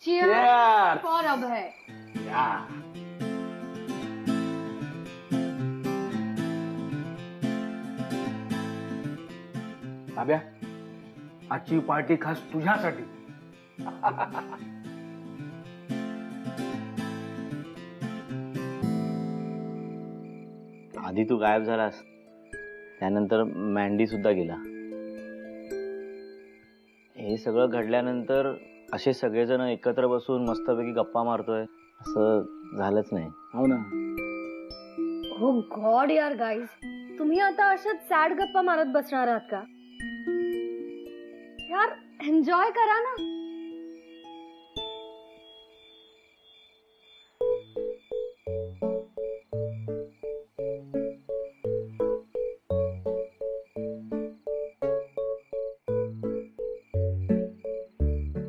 Cheers for Abhay. Abya, आजची party खास तुझ्यासाठी. आधी तू गायब झालास, त्यानंतर मँडी सुद्धा गेला. हे सगळं घडल्यानंतर असे सगळेजण एकत्र बसून मस्तपैकी गप्पा मारतोय असं झालंच नाही. हो ना. हो गॉड यार गाईज, तुम्ही आता अशाच सॅड गप्पा मारत बसणार आहात का यार? एन्जॉय करा ना.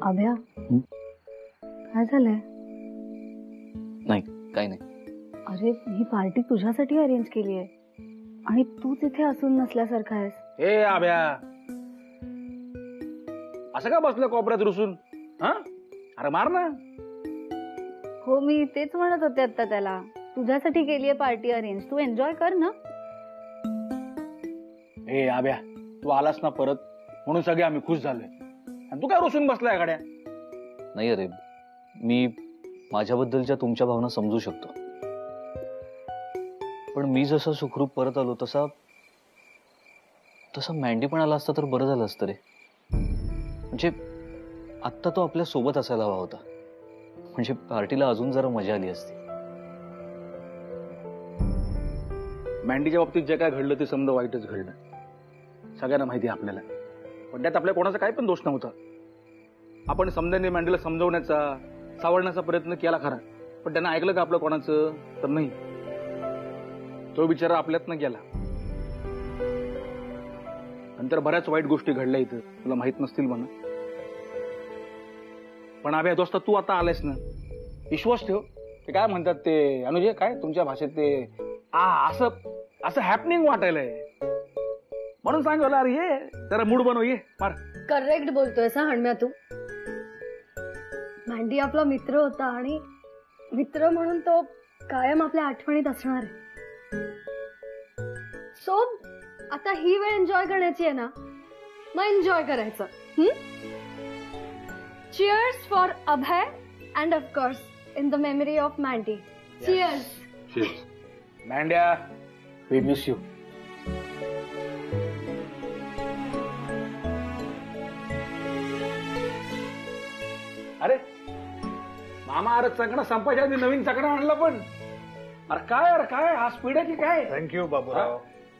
अभ्या, काय झालंय? नाही, काही नाही. अरे ही पार्टी तुझ्यासाठी अरेंज केली आहे आणि तू तिथे असून नसल्यासारखा आहेस. ए आब्या, असं का बसलं कोपऱ्यात रुसून? हा, अरे मार ना. हो मी तेच म्हणत होते आता त्याला, तुझ्यासाठी केली आहे पार्टी अरेंज, तू एन्जॉय कर ना. ए आब्या, तू आलास ना परत म्हणून सगळे आम्ही खुश झालोय. आणि तू काय रुसून बसलाय गाड्या? नाही अरे, मी माझ्याबद्दलच्या तुमच्या भावना समजू शकतो, पण मी जसा सुखरूप परत आलो तसा मँडी पण आला असता तर बरं झालं असतं रे. म्हणजे आत्ता तो आपल्या सोबत असायला हवा होता, म्हणजे पार्टीला अजून जरा मजा आली असती. मँडीच्या बाबतीत जे काय घडलं ते समजा वाईटच घडलं, सगळ्यांना माहिती आहे आपल्याला. पण त्यात आपल्या कोणाचा काही पण दोष नव्हता. आपण समजाने मँडीला समजवण्याचा, सावरण्याचा प्रयत्न केला खरा, पण त्यांना ऐकलं का आपलं कोणाचं? तर नाही. तो बिचारा आपल्यातनं गेला. नंतर बऱ्याच वाईट गोष्टी घडल्या इथं, तुला माहित नसतील म्हणा. पण अभ्या दोस्त, तू आता आलायस ना, विश्वास ठेव. ते काय म्हणतात ते अनुजे, काय तुमच्या भाषेत ते असं असं हॅपनिंग वाटायलंय म्हणून सांगलं. अरे ये जरा मूड बनव, ये मार. करेक्ट बोलतोय सा हणम्या तू. मँडी आपला मित्र होता आणि मित्र म्हणून तो कायम आपल्या आठवणीत असणार आहे. सो आता ही वेळ एन्जॉय करण्याची आहे ना, मग एन्जॉय करायचं. Cheers for Abhay and of course in the memory of Mandy. Cheers. मँड्या, वी मिस यू. अरे मामा, अरे चकणा संपायच्या आधी नवीन चकणा आणला. पण अरे काय हा स्पीड आहे की काय? थँक्यू बाबूराव.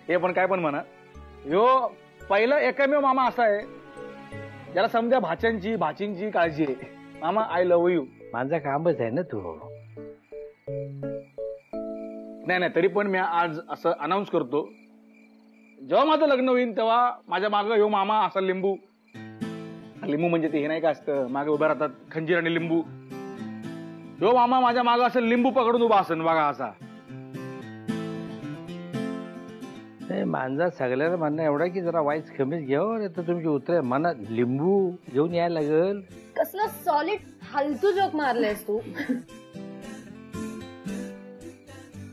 हे पण काय पण म्हणा, यो पहिला एकमेव मामा असा आहे ज्याला समजा भाचींची काळजी आहे. मामा, आय लव्ह यू. माझा कामच आहे ना तू. नाही, तरी पण मी आज असं अनाऊन्स करतो, जेव्हा माझं लग्न होईल तेव्हा माझ्या मागं ह्यो मामा असा लिंबू म्हणजे ते हे नाही का असतं, मागे उभ्या राहतात खंजीर आणि लिंबू. ह्यो मामा माझ्या मागं असं लिंबू पकडून उभा असेल बघा असा. माझा सगळ्याला म्हणणं एवढा की जरा वाईस कमीच घ्यावं, नाही तर तुमची उतरे मनात लिंबू घेऊन यायला लागल. कसला सॉलिड फालतू जोक मारलेस तू.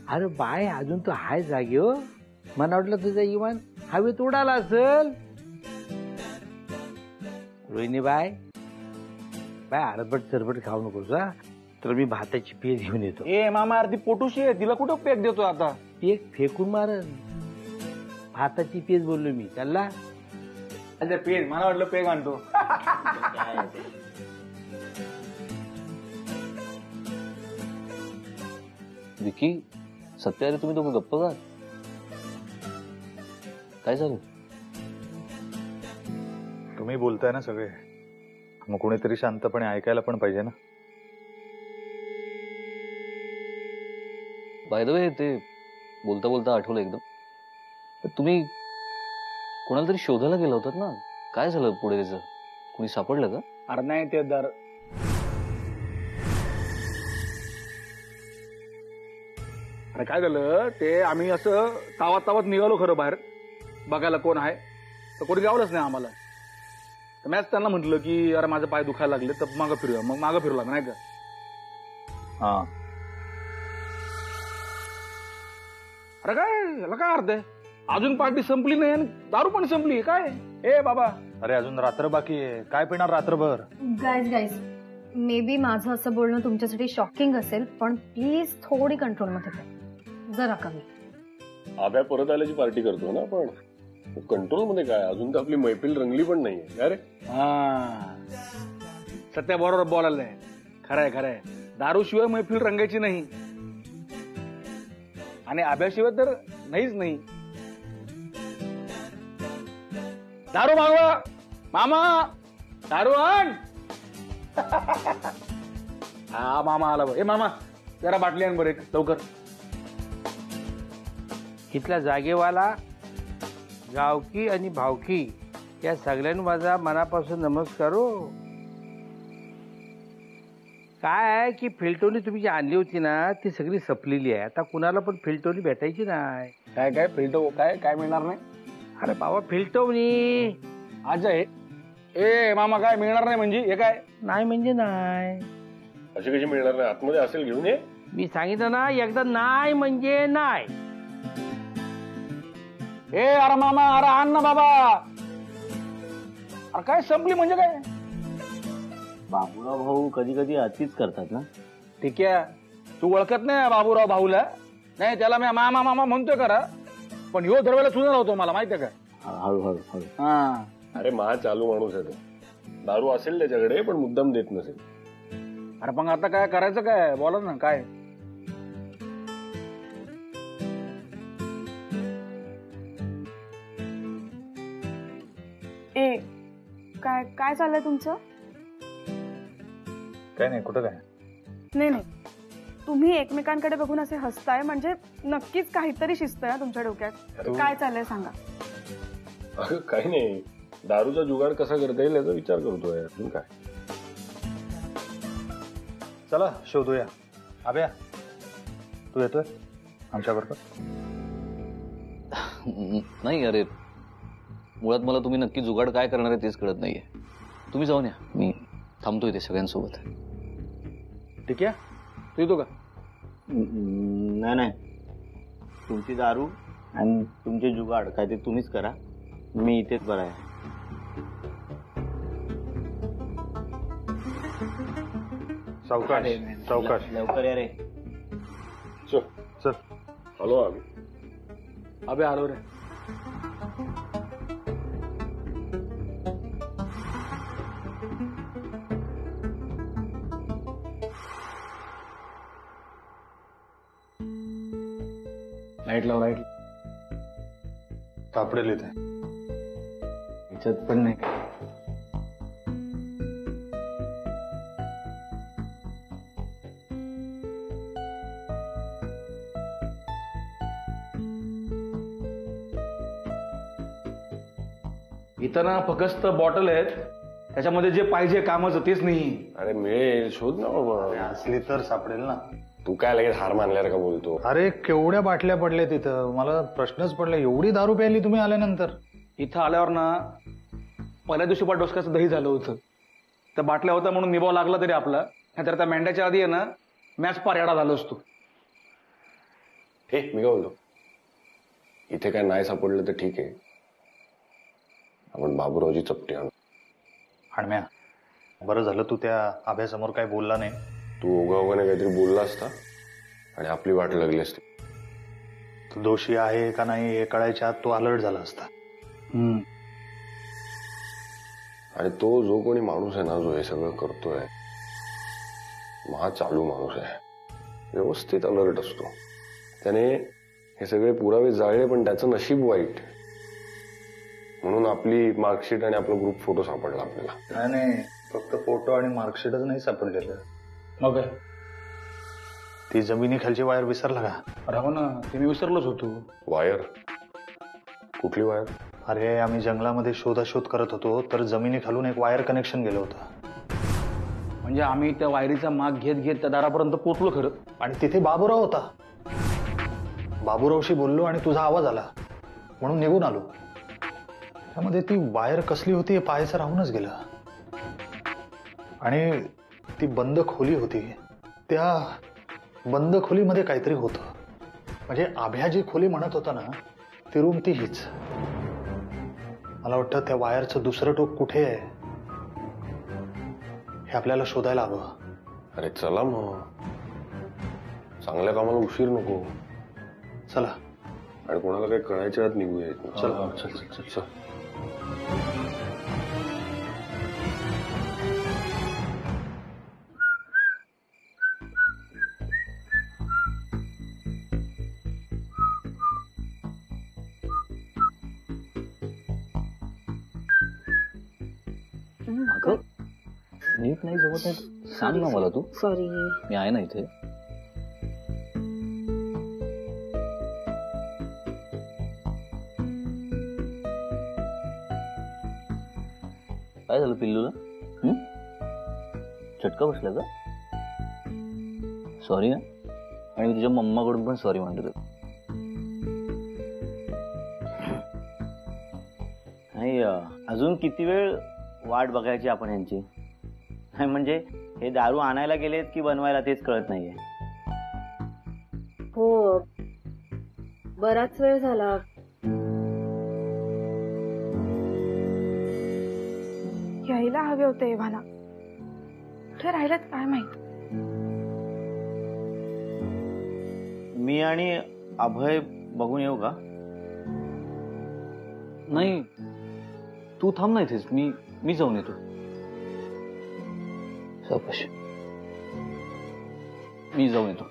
अरे बाय, अजून तू हाय जागी हो. मला वाटलं तुझा इमान हवेत उडाला असेल. रोहिणी बाय अरबट सरबट खाऊ नकोस हा, तर मी भाताची पेज घेऊन येतो. ए मामा, अर्धी पोटूशी आहे, तिला कुठं पेक देतो आता? पेक फेकून मारन. भाताची पेज बोललो मी त्याला. अच्छा पेज, मला वाटलं पेग आणतो. विकी, सत्य, अरे तुम्ही दोघं गप्प का? काय झालं? तुम्ही बोलताय ना सगळे, मग कोणीतरी शांतपणे ऐकायला पण पाहिजे ना. बाय द वे, ते बोलता बोलता आठवलं एकदम, तुम्ही कोणाला तरी शोधायला गेला होतात ना, काय झालं पुढे? त्याचं कोणी सापडलं का? अरे नाही, ते दर अरे काय झालं ते, आम्ही असं तावत निघालो खरं बाहेर बघायला कोण आहे, तर कोणी गावलंच नाही आम्हाला. तर मॅच त्यांना म्हटलं की अरे माझं पाय दुखायला लागले तर मागं फिरूया, मग मागं फिरू लागलं नाही का. हा अरे काय याला काय अर्थ आहे, अजून पार्टी संपली नाही आणि दारू पण संपली काय. ए बाबा अरे अजून रात्र बाकी आहे, काय पिणार रात्रभर. गाईज मे बी माझं असं बोलणं तुमच्यासाठी शॉकिंग असेल, पण प्लीज थोडी कंट्रोलमध्ये ठेवा, जरा कमी. आब्या परत आल्याची पार्टी करतो ना आपण, कंट्रोल मध्ये काय, अजून तर आपली मैफिल रंगली पण नाहीये. अरे हा सत्या बरोबर बोलायलाय, खरंय खरंय, दारूशिवाय मैफिल रंगायची नाही आणि आभ्याशिवाय तर नाहीच नाही. दारू मागवा मामा, दारू आण. हा मामा आला बघ. ए मामा जरा बाटली आण बरं एक लवकर. इथला जागेवाला, गावकी आणि भावकी या सगळ्यांना माझा मनापासून नमस्कार हो. काय आहे की फिल्टोनी तुम्ही जी आणली होती ना ती सगळी सपलेली आहे, आता कुणाला पण फिल्टोनी भेटायची नाही. काय काय फिल्टो काय काय मिळणार नाही. अरे बाबा फिल्टोनी आज आहे. ए मामा काय मिळणार नाही म्हणजे हे काय. नाही म्हणजे नाही, अशी कशी मिळणार नाही, आतमध्ये असेल घेऊन ये. मी सांगितलं ना एकदा नाही म्हणजे नाही. ए अरे मामा अरे आण ना बाबा. अरे काय संपली म्हणजे काय. बाबूराव भाऊ कधी कधी अतिच करतात ना. ठीक आहे, तू ओळखत नाही बाबूराव भाऊला. नाही त्याला मी मामा मामा म्हणतोय करा, पण ह्यो दरवेळेला सुद्धा होतो मला माहितीये का. हळूहळू हळू. हा अरे महा चालू माणूस आहे तो, दारू असेल त्याच्याकडे पण मुद्दाम देत नसेल. अरे पण आता काय करायचं काय बोला ना काय. ए काय काय चाललंय तुमचं. काय नाही, कुठं काय. नाही नाही, तुम्ही एकमेकांकडे बघून असे हसताय म्हणजे नक्कीच काहीतरी शिस्त आहे तुमच्या डोक्यात. काय चाललंय सांगा. अगं काही नाही, दारूचा जुगाड कसा करता येईल याचा विचार करतोय. अजून काय. चला शोधूया. आब्या तू येतोय आमच्याबरोबर. नाही अरे, मुळात मला तुम्ही नक्की जुगाड काय करणार आहे तेच कळत नाहीये. तुम्ही जाऊन या, मी थांबतोय ते सगळ्यांसोबत. ठीक आहे, तू येतो का. नाही नाही, तुमची दारू आणि तुमचे जुगाड काय ते तुम्हीच करा, मी इथेच बरा आहे. सावकाश सावकाश. लवकर या रे. चल चल. हॅलो आम्ही अबे आलो रे. लाईट लाव लाईट. सापडेल इथे. याच्यात पण नाही काय. इथं ना फक्त बॉटल आहेत, त्याच्यामध्ये जे पाहिजे कामाचं तेच नाही. अरे मिळेल, शोध ना बाबा. असली तर सापडेल ना. तू काय लगेच हार मानल्यावर का बोलतो. अरे केवढ्या बाटल्या पडल्या तिथं, मला प्रश्नच पडला एवढी दारू प्यायली तुम्ही आल्यानंतर. इथं आल्यावर ना पहिल्या दिवशी पण डोसक्याचं दही झालं होतं. त्या बाटल्या होत्या म्हणून निभाव लागला तरी आपला, नाहीतर त्या मेंढ्याच्या आधी आहे ना मॅच पार येडा झालो असतो. हे मी काय बोलतो, इथे काय नाही सापडलं तर ठीक आहे, आपण बाबूरावची चपटी आणू. हाणम्या बरं झालं तू त्या आभ्यासमोर काय बोलला नाही. तू ओघाओघाने काहीतरी बोलला असता आणि आपली वाट लागली असती. तू दोषी आहे का नाही हे कळायच्या आत तो अलर्ट झाला असता. आणि तो जो कोणी माणूस आहे ना जो हे सगळं करतोय, महा चालू माणूस आहे, व्यवस्थित अलर्ट असतो. त्याने हे सगळे पुरावे जाळले पण त्याचं नशीब वाईट, म्हणून आपली मार्कशीट आणि आपला ग्रुप फोटो सापडला आपल्याला. नाही फक्त फोटो आणि मार्कशीटच नाही सापडलेलं. मग काय. ती जमिनीखालची वायर विसरला का. अरे हो ना, ते मी विसरलोच होतो. वायर. कुठली वायर. अरे आम्ही जंगलामध्ये शोधाशोध करत होतो तर जमिनीखालून एक वायर कनेक्शन गेलं होतं. म्हणजे आम्ही त्या वायरीचा माग घेत घेत त्या दारापर्यंत पोहोचलो खरं. आणि तिथे बाबूराव होता. बाबूरावशी बोललो आणि तुझा आवाज आला म्हणून निघून आलो. त्यामध्ये ती वायर कसली होती हे पाहायचं राहूनच गेलं. आणि ती बंद खोली होती. त्या बंद खोलीमध्ये काहीतरी होतं. म्हणजे आभ्या जी खोली म्हणत होता ना, ती रूम ती हीच. मला वाटतं त्या वायरचं दुसरं टोक कुठे आहे हे आपल्याला शोधायला हवं. अरे चला मग, चांगल्या कामाला उशीर नको. चला. आणि कोणाला काही कळायच्या आत निघूया. चला. चल चल चल. अगं नीट नाही जमत नाही, सांग ना मला तू. सॉरी. मी आहे ना इथे. काय झालं पिल्लूला? चटका बसला का? सॉरी हा. आणि मी तुझ्या मम्माकडून पण सॉरी म्हणतो. नाही, अजून किती वेळ वाट बघायची आपण यांची? नाही म्हणजे हे दारू आणायला गेलेत की बनवायला तेच कळत नाहीये. हो, बराच वेळ झाला. यायला हवे होते एव्हाना. कुठे राहिलेत काय माहित. मी आणि अभय बघून येऊ का? नाही, तू थांब ना इथेच. मी जाऊन येतो. सावकाश. मी जाऊन येतो.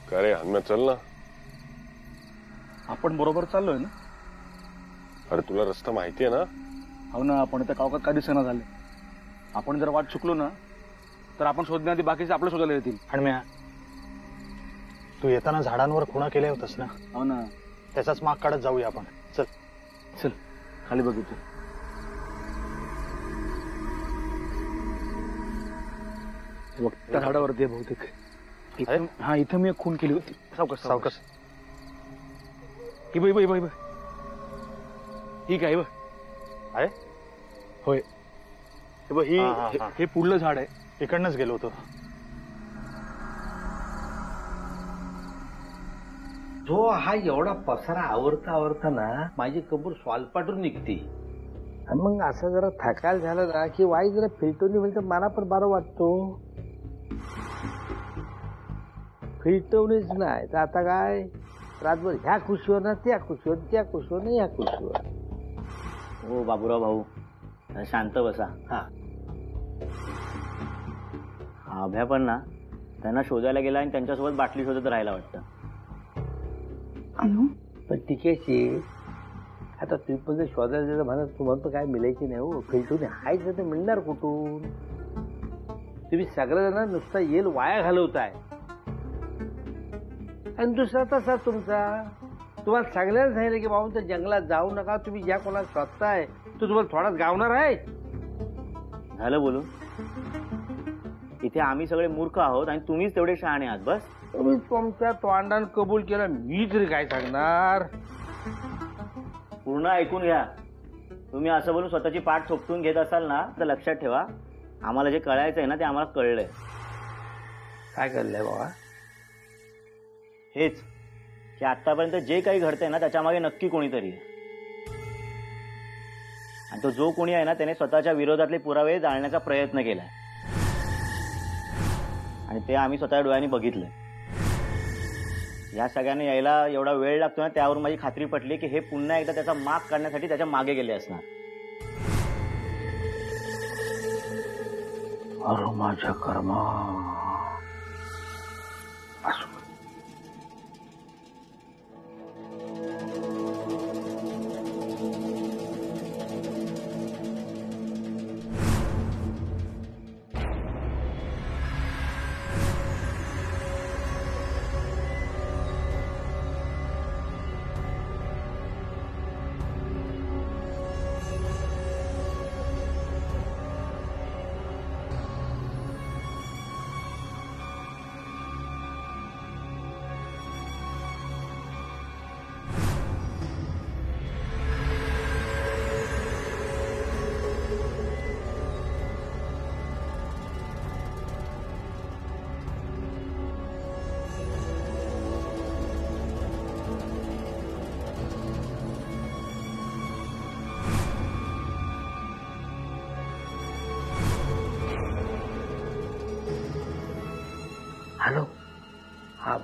का रे हन्म्या, चल ना. आपण बरोबर चाललोय ना? अरे तुला रस्ता माहिती आहे ना? हो ना, आपण त्या कावकात काय दिसेना झाले. आपण जर वाट चुकलो ना तर आपण शोधण्याआधी बाकीचे आपल्या शोधायला येतील. हणम्या, तू येताना झाडांवर खुणा केल्या होतास ना? हो ना. त्याचाच माग काढत जाऊया आपण. चल चल खाली बघितलं. हे बघ त्या झाडावरती आहे बहुतेक. हा, इथं मी एक खून केली होती. सावकाश सावकाश. ही बाई बाई बाई बाई ही काय बघ आहे? होय. हे बघ, हे पुढलं झाड आहे. इकडनंच गेलो होतो. तो हा एवढा पसारा आवरता ना माझी कंबर स्वालपाटून निघते. आणि मग असं जरा थकाल झालं ना की वाई जरा फिरटोनी म्हणजे मला पण बरं वाटतो. फिरटवणीच नाही तर आता काय रातभर ह्या खुशीवर ना त्या खुशीवर, त्या खुशीवर ना ह्या खुशीवर. हो बाबूराव भाऊ, शांत बसा. हा अभ्या पण ना त्यांना शोधायला गेला आणि त्यांच्यासोबत बाटली शोधत राहायला वाटतं. पण टिकेची आता तुम्ही पण जर शोधायला गेलं म्हणा, तुम्हाला तर काय मिळायची नाही हो. फिरटोनी हायच तर मिळणार कुठून? तुम्ही सगळ्यांना नुसता येल वाया घालवताय. आणि दुसरा तसा तुमचा, तुम्हाला सगळ्यांना सांगितलं की बाबा त्या जंगलात जाऊ नका, तुम्ही ज्या कोणाला शोधताय तो तुम्हाला थोडाच गावणार आहे. झालं बोलून. इथे आम्ही सगळे मूर्ख आहोत आणि तुम्हीच तेवढे शहाणे आहात. बस तुम्ही तुमच्या तोंडानं कबूल केलं, मी तरी काय सांगणार? पूर्ण ऐकून घ्या. तुम्ही असं बोलून स्वतःची पाठ थोपटून घेत असाल ना तर लक्षात ठेवा, आम्हाला जे कळायचंय ना ते आम्हाला कळलंय. काय कळलंय बाबा? हेच की आतापर्यंत जे काही घडतंय ना त्याच्यामागे नक्की कोणीतरी आहे. आणि तो जो कोणी आहे ना त्याने स्वतःच्या विरोधातले पुरावे जाळण्याचा प्रयत्न केलाय. आणि ते आम्ही स्वतःच्या डोळ्यांनी बघितलंय. या सगळ्यांना यायला एवढा वेळ लागतो ना त्यावरून माझी खात्री पटली की हे पुन्हा एकदा त्याचा माग काढण्यासाठी त्याच्या मागे गेले असणार. अरे माझ्या कर्मा.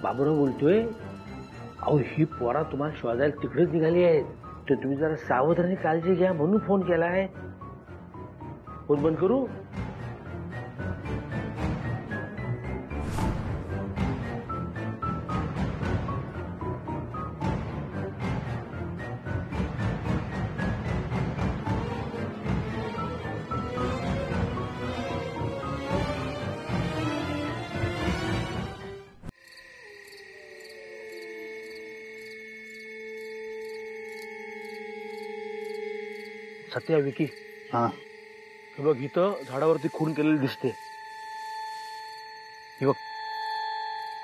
बाबूराव बोलतोय. अहो ही पोरा तुम्हाला शोधायला तिकडेच निघाली आहेत, तर तुम्ही जरा सावधानी काळजी घ्या म्हणून फोन केलाय. फोन बंद करू? सत्या विकी, हा हे बघ इथं झाडावरती खून केलेली दिसते. हे बघ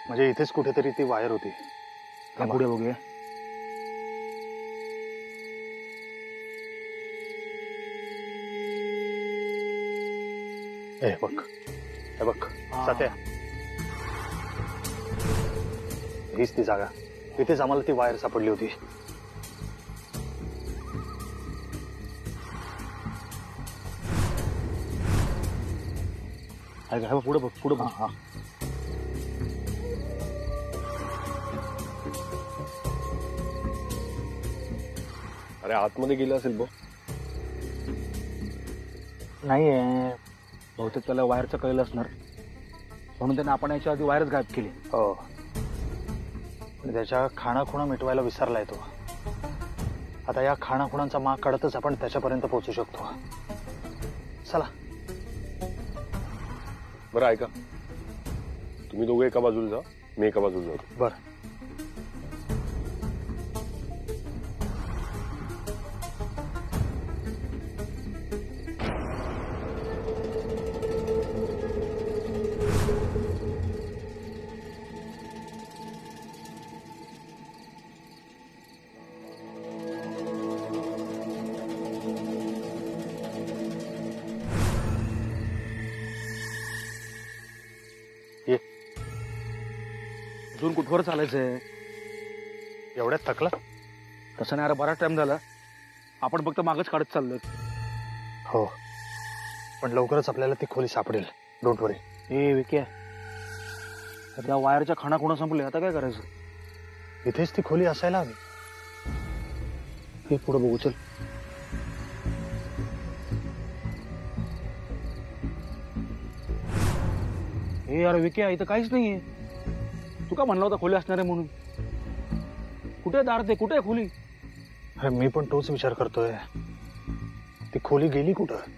म्हणजे इथेच कुठेतरी ती वायर होती. हा पुढे बघूया. हे बघ, हे बघ सत्या, हीच ती जागा. इथेच आम्हाला ती वायर सापडली होती. पुढे बघ, पुढे बघ. हा अरे आतमध्ये गेला असेल बघ. नाहीये, बहुतेक त्याला वायरचं कळलं असणार, म्हणून त्याने आपण याच्या आधी वायरच गायब केली. हो, पण त्याच्या खाणाखुणा मिटवायला विसरलाय तो. आता या खाणाखुणांचा माग काढतच आपण त्याच्यापर्यंत पोहोचू शकतो. चला. बरं ऐका, तुम्ही दोघे एका बाजूला जा, मी एका बाजूला जातो. बर. अजून कुठवर चालायचंय? एवढ्यात थकला? तसं नाही, अरे बराच टाइम झाला. आपण फक्त मागच काढत चाललोय. हो, पण लवकरच आपल्याला ती खोली सापडेल. डोंट वरी. ए विक्या, त्या वायरच्या खाणाखुणा संपले, आता काय करायचं? इथेच ती खोली असायला हवी. हे पुढे बघू, चल. ए यार विक्या, इथं काहीच नाहीये. तू का म्हणला होता खोली असणार आहे म्हणून? कुठे दार ते, कुठे खोली? अरे मी पण तोच विचार करतोय. ती खोली गेली कुठं?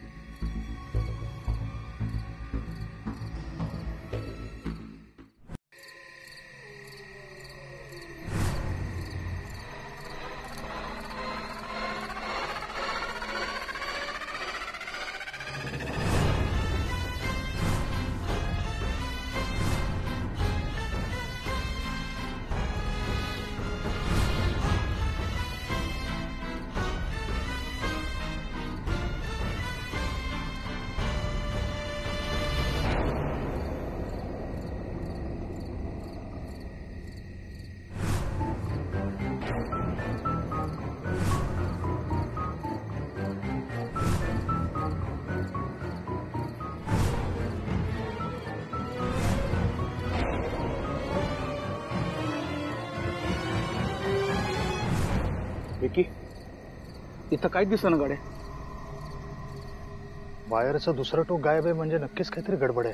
विकी, इथं काहीच दिसना गाड्या. वायरचं दुसरं टोक गायब आहे म्हणजे नक्कीच काहीतरी गडबड आहे.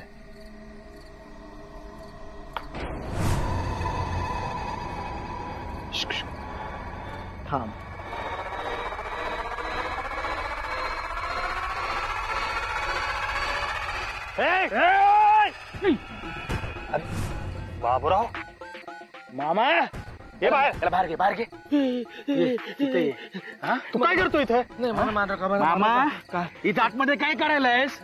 थांब. बाबूराव, मामा, ये बाहेर. त्याला बाहेर घे, बाहेर घे. इथे ये. हा? तू काय करतो इथे? मामा, इथं आतमध्ये काय करायलायस?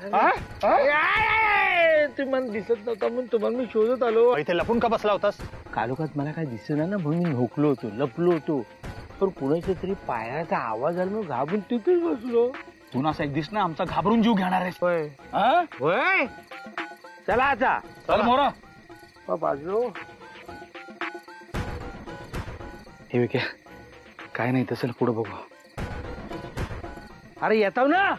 तुम्हाला दिसत नव्हता म्हणून तुम्हाला मी शोधत आलो. इथे लपून का बसला होतास? कालोखात मला काय दिसेना ना म्हणून मी झोपलो होतो, लपलो होतो. पण कुणाच्या तरी पायाचा आवाज आला, मग घाबरून तिथेच बसलो. तू ना एक दिस ना आमचा घाबरून जीव घेणार आहेस. होय, चला आता चल मोरा. बाजू. हे विक्या, काय नाही तसं पुढे बघू. अरे येताव ना.